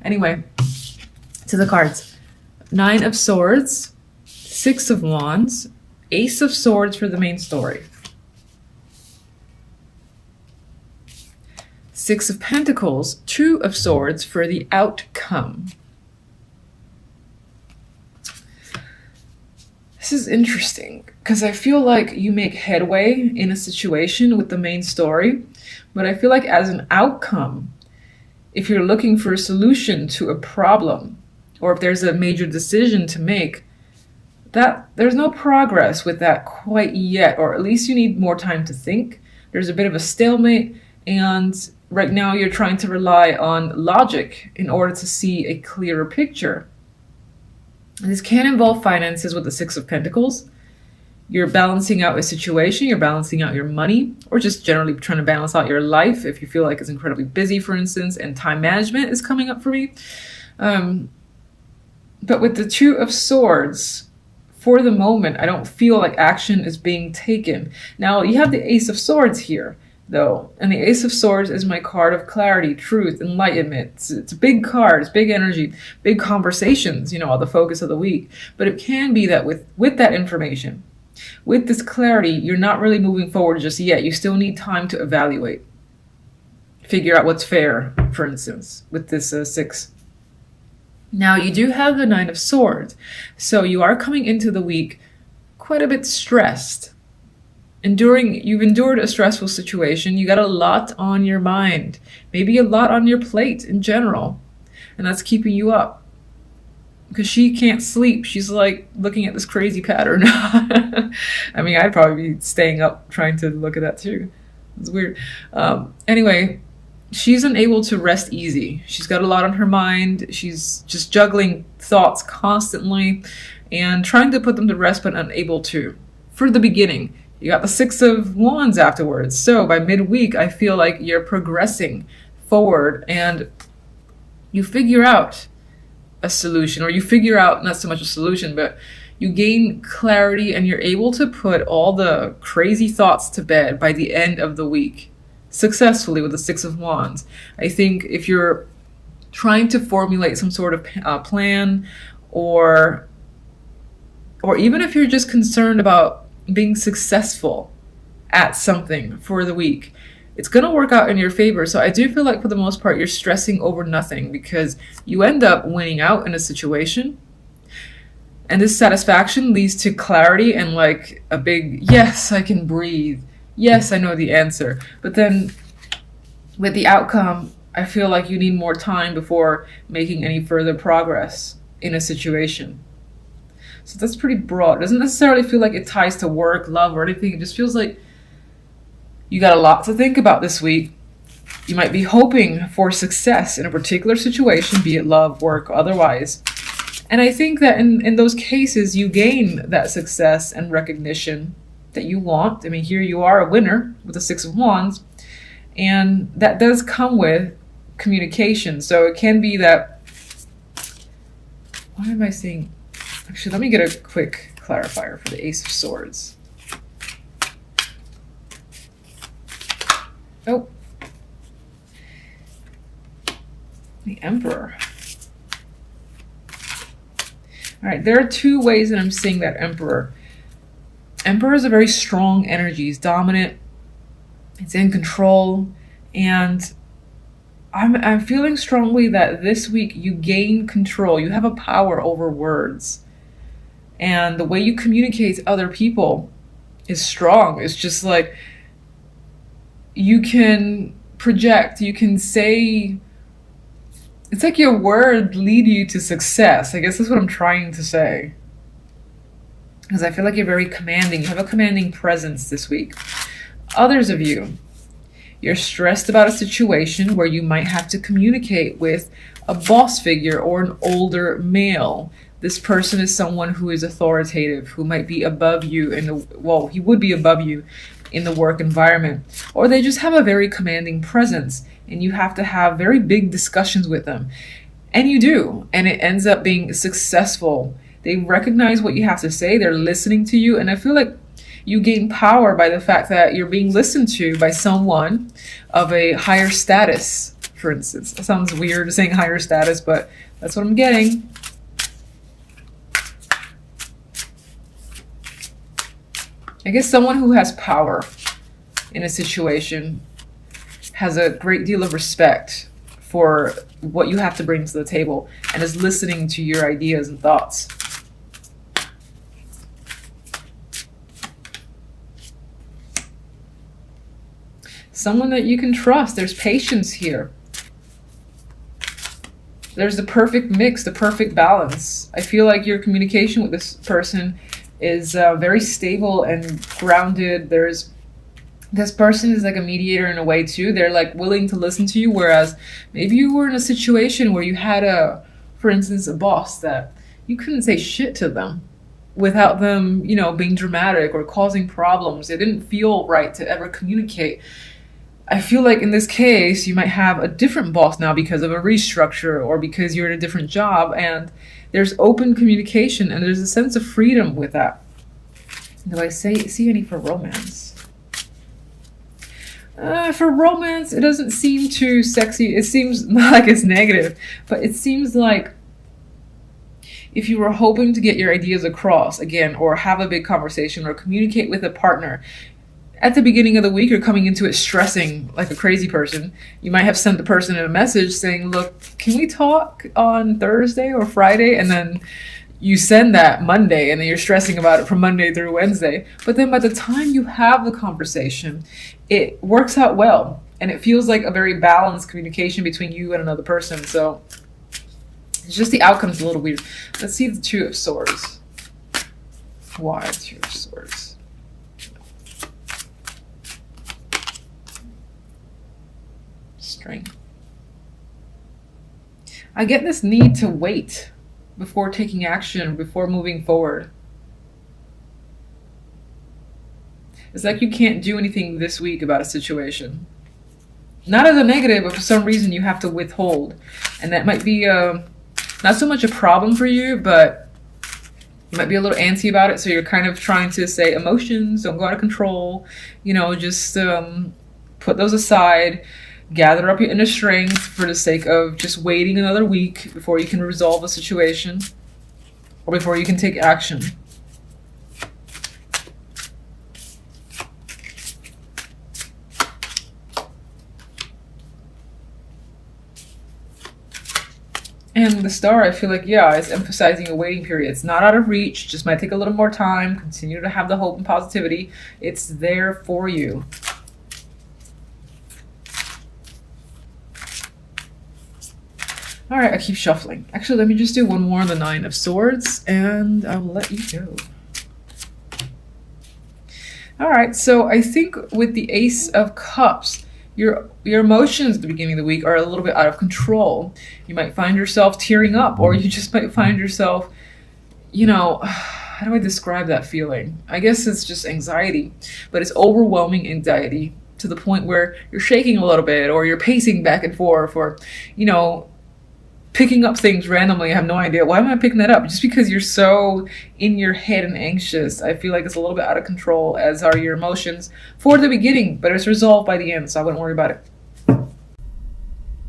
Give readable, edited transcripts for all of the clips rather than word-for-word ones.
Anyway, to the cards. 9 of Swords, 6 of Wands, Ace of Swords for the main story. 6 of Pentacles, 2 of Swords for the outcome. This is interesting because I feel like you make headway in a situation with the main story, but I feel like as an outcome, if you're looking for a solution to a problem, or if there's a major decision to make, that there's no progress with that quite yet, or at least you need more time to think. There's a bit of a stalemate, and right now you're trying to rely on logic in order to see a clearer picture. This can involve finances with the 6 of Pentacles. You're balancing out a situation, you're balancing out your money, or just generally trying to balance out your life if you feel like it's incredibly busy, for instance, and time management is coming up for me. But with the 2 of Swords, for the moment, I don't feel like action is being taken. Now, you have the Ace of Swords here, though, and the Ace of Swords is my card of clarity, truth, enlightenment. It's a big card, it's big energy, big conversations, you know, the focus of the week. But it can be that with that information, with this clarity, you're not really moving forward just yet. You still need time to evaluate, figure out what's fair, for instance, with this 6. Now, you do have the 9 of Swords, so you are coming into the week quite a bit stressed. You've endured a stressful situation. You got a lot on your mind, maybe a lot on your plate in general, and that's keeping you up. Because she can't sleep. She's like looking at this crazy pattern. I mean, I'd probably be staying up trying to look at that too. It's weird. Anyway, she's unable to rest easy. She's got a lot on her mind. She's just juggling thoughts constantly and trying to put them to rest, but unable to. For the beginning, you got the 6 of Wands afterwards. So by midweek, I feel like you're progressing forward and you figure out a solution, or you figure out not so much a solution, but you gain clarity and you're able to put all the crazy thoughts to bed by the end of the week successfully with the 6 of Wands. I think if you're trying to formulate some sort of plan, or even if you're just concerned about being successful at something for the week, it's going to work out in your favor. So I do feel like for the most part, you're stressing over nothing because you end up winning out in a situation. And this satisfaction leads to clarity and like a big, yes, I can breathe. Yes, I know the answer. But then with the outcome, I feel like you need more time before making any further progress in a situation. So that's pretty broad. It doesn't necessarily feel like it ties to work, love, or anything. It just feels like you got a lot to think about this week. You might be hoping for success in a particular situation, be it love, work, otherwise. And I think that in those cases, you gain that success and recognition that you want. I mean, here you are a winner with the 6 of Wands, and that does come with communication. So it can be that, why am I saying, actually, let me get a quick clarifier for the Ace of Swords. Oh, the Emperor. All right, there are 2 ways that I'm seeing that Emperor. Emperor is a very strong energy. It's dominant. It's in control. And I'm feeling strongly that this week you gain control. You have a power over words. And the way you communicate to other people is strong. It's just like you can project, you can say, it's like your word lead you to success. I guess that's what I'm trying to say. Because I feel like you're very commanding. You have a commanding presence this week. Others of you, you're stressed about a situation where you might have to communicate with a boss figure or an older male. This person is someone who is authoritative, who might be above you he would be above you in the work environment, or they just have a very commanding presence and you have to have very big discussions with them. And you do, and it ends up being successful. They recognize what you have to say, they're listening to you, and I feel like you gain power by the fact that you're being listened to by someone of a higher status for instance. It sounds weird saying higher status, but that's what I'm getting. I guess someone who has power in a situation has a great deal of respect for what you have to bring to the table and is listening to your ideas and thoughts. Someone that you can trust. There's patience here. There's the perfect mix, the perfect balance. I feel like your communication with this person is very stable and grounded. This person is like a mediator in a way too. They're like willing to listen to you, whereas maybe you were in a situation where you had for instance, a boss that you couldn't say shit to them without them, you know, being dramatic or causing problems. It didn't feel right to ever communicate. I feel like in this case, you might have a different boss now because of a restructure or because you're in a different job, and there's open communication and there's a sense of freedom with that. Do I see any for romance? For romance, it doesn't seem too sexy. It seems not like it's negative, but it seems like if you were hoping to get your ideas across again, or have a big conversation or communicate with a partner, at the beginning of the week, you're coming into it stressing like a crazy person. You might have sent the person a message saying, look, can we talk on Thursday or Friday? And then you send that Monday, and then you're stressing about it from Monday through Wednesday. But then by the time you have the conversation, it works out well. And it feels like a very balanced communication between you and another person. So it's just the outcome's a little weird. Let's see the Two of Swords. Why Two of Swords? Strength. I get this need to wait before taking action, before moving forward. It's like you can't do anything this week about a situation. Not as a negative, but for some reason you have to withhold. And that might be not so much a problem for you, but you might be a little antsy about it. So you're kind of trying to say emotions don't go out of control. You know, just put those aside. Gather up your inner strength for the sake of just waiting another week before you can resolve a situation or before you can take action. And the Star, I feel like, yeah, it's emphasizing a waiting period. It's not out of reach, just might take a little more time. Continue to have the hope and positivity. It's there for you. All right, I keep shuffling. Actually, let me just do one more on the Nine of Swords, and I'll let you go. All right, so I think with the Ace of Cups, your emotions at the beginning of the week are a little bit out of control. You might find yourself tearing up, or you just might find yourself, you know, how do I describe that feeling? I guess it's just anxiety, but it's overwhelming anxiety to the point where you're shaking a little bit, or you're pacing back and forth, or, you know, picking up things randomly. I have no idea. Why am I picking that up? Just because you're so in your head and anxious. I feel like it's a little bit out of control, as are your emotions for the beginning, but it's resolved by the end, so I wouldn't worry about it.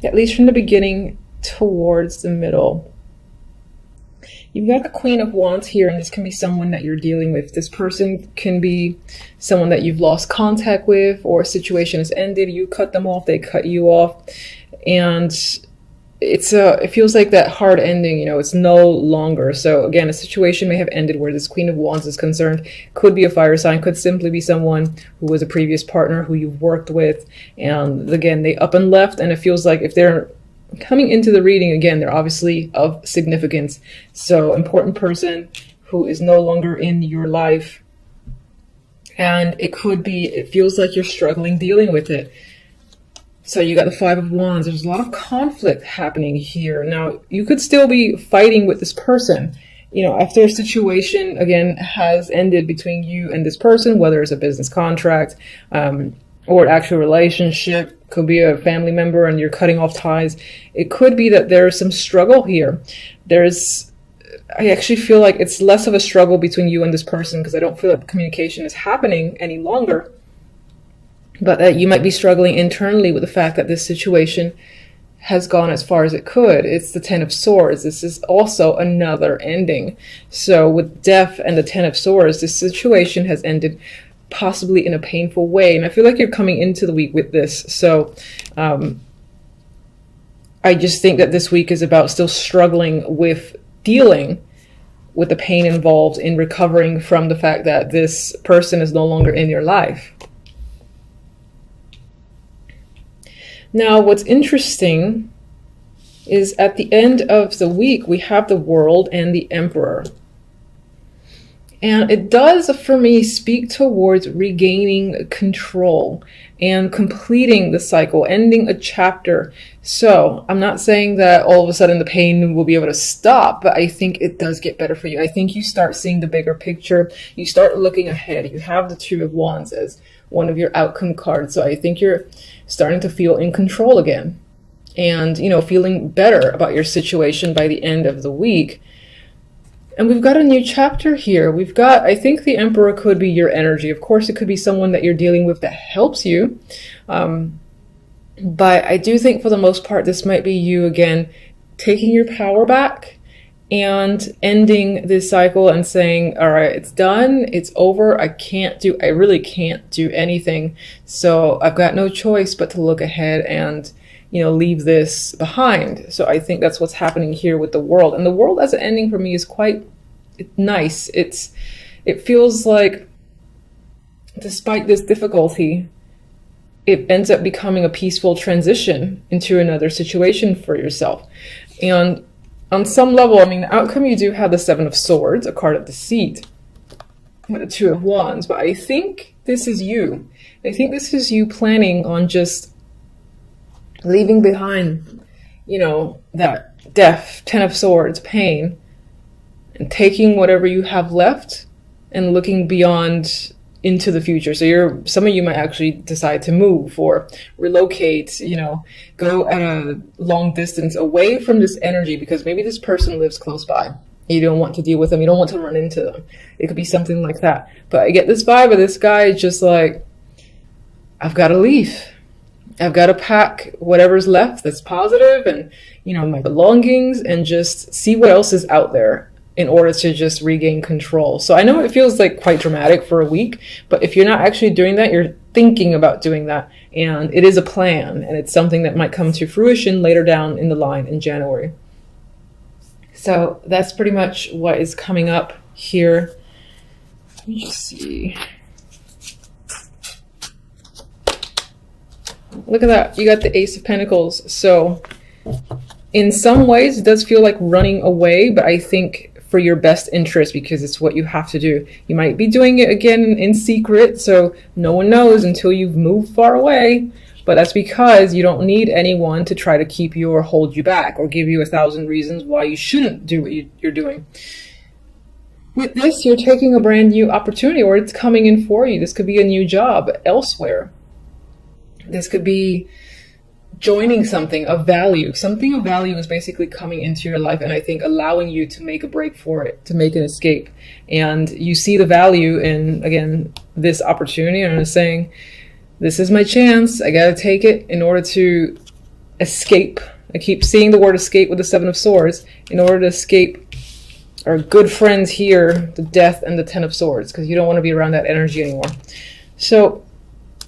At least from the beginning towards the middle. You've got the Queen of Wands here, and this can be someone that you're dealing with. This person can be someone that you've lost contact with, or a situation has ended. You cut them off, they cut you off, and it feels like that hard ending, you know, it's no longer. So again, a situation may have ended where this Queen of Wands is concerned. Could be a fire sign, could simply be someone who was a previous partner who you've worked with, and again, they up and left, and it feels like if they're coming into the reading again, they're obviously of significance. So important person who is no longer in your life, and it feels like you're struggling dealing with it. So you got the Five of Wands. There's a lot of conflict happening here. Now, you could still be fighting with this person. You know, after a situation, again, has ended between you and this person, whether it's a business contract or an actual relationship, could be a family member and you're cutting off ties. It could be that there's some struggle here. I actually feel like it's less of a struggle between you and this person, because I don't feel like communication is happening any longer. But that you might be struggling internally with the fact that this situation has gone as far as it could. It's the Ten of Swords. This is also another ending. So with Death and the Ten of Swords, this situation has ended possibly in a painful way. And I feel like you're coming into the week with this. So I just think that this week is about still struggling with dealing with the pain involved in recovering from the fact that this person is no longer in your life. Now, what's interesting is at the end of the week, we have the World and the Emperor. And it does, for me, speak towards regaining control and completing the cycle, ending a chapter. So I'm not saying that all of a sudden the pain will be able to stop, but I think it does get better for you. I think you start seeing the bigger picture. You start looking ahead. You have the Two of Wands as one of your outcome cards. So I think you're starting to feel in control again and, you know, feeling better about your situation by the end of the week. And we've got a new chapter here. We've got, I think the Emperor could be your energy. Of course, it could be someone that you're dealing with that helps you. But I do think for the most part, this might be you again, taking your power back and ending this cycle and saying, all right, it's done. It's over. I really can't do anything. So I've got no choice but to look ahead and, you know, leave this behind. So I think that's what's happening here with the World. And the World as an ending for me is quite nice. It feels like despite this difficulty, it ends up becoming a peaceful transition into another situation for yourself. And on some level, I mean, the outcome, you do have the Seven of Swords, a card of deceit, with the Two of Wands. But I think this is you. I think this is you planning on just leaving behind, you know, that death, Ten of Swords, pain, and taking whatever you have left and looking beyond into the future. So some of you might actually decide to move or relocate, you know, go at a long distance away from this energy because maybe this person lives close by. You don't want to deal with them. You don't want to run into them. It could be something like that. But I get this vibe of this guy just like, I've got to leave. I've got to pack whatever's left that's positive and, you know, my belongings and just see what else is out there in order to just regain control. So I know it feels like quite dramatic for a week, but if you're not actually doing that, you're thinking about doing that. And it is a plan, and it's something that might come to fruition later down in the line in January. So that's pretty much what is coming up here. Let me just see. Look at that. You got the Ace of Pentacles. So in some ways, it does feel like running away, but I think for your best interest because it's what you have to do. You might be doing it again in secret, so no one knows until you've moved far away, but that's because you don't need anyone to try to keep you or hold you back or give you 1,000 reasons why you shouldn't do what you're doing. With this, you're taking a brand new opportunity, or it's coming in for you. This could be a new job elsewhere. This could be joining something of value. Something of value is basically coming into your life, and I think allowing you to make a break for it, to make an escape. And you see the value in, again, this opportunity, and I'm saying, this is my chance. I gotta take it in order to escape. I keep seeing the word escape with the Seven of Swords. In order to escape our good friends here, the Death and the Ten of Swords, because you don't want to be around that energy anymore. So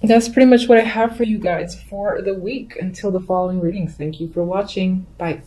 that's pretty much what I have for you guys for the week until the following readings. Thank you for watching. Bye.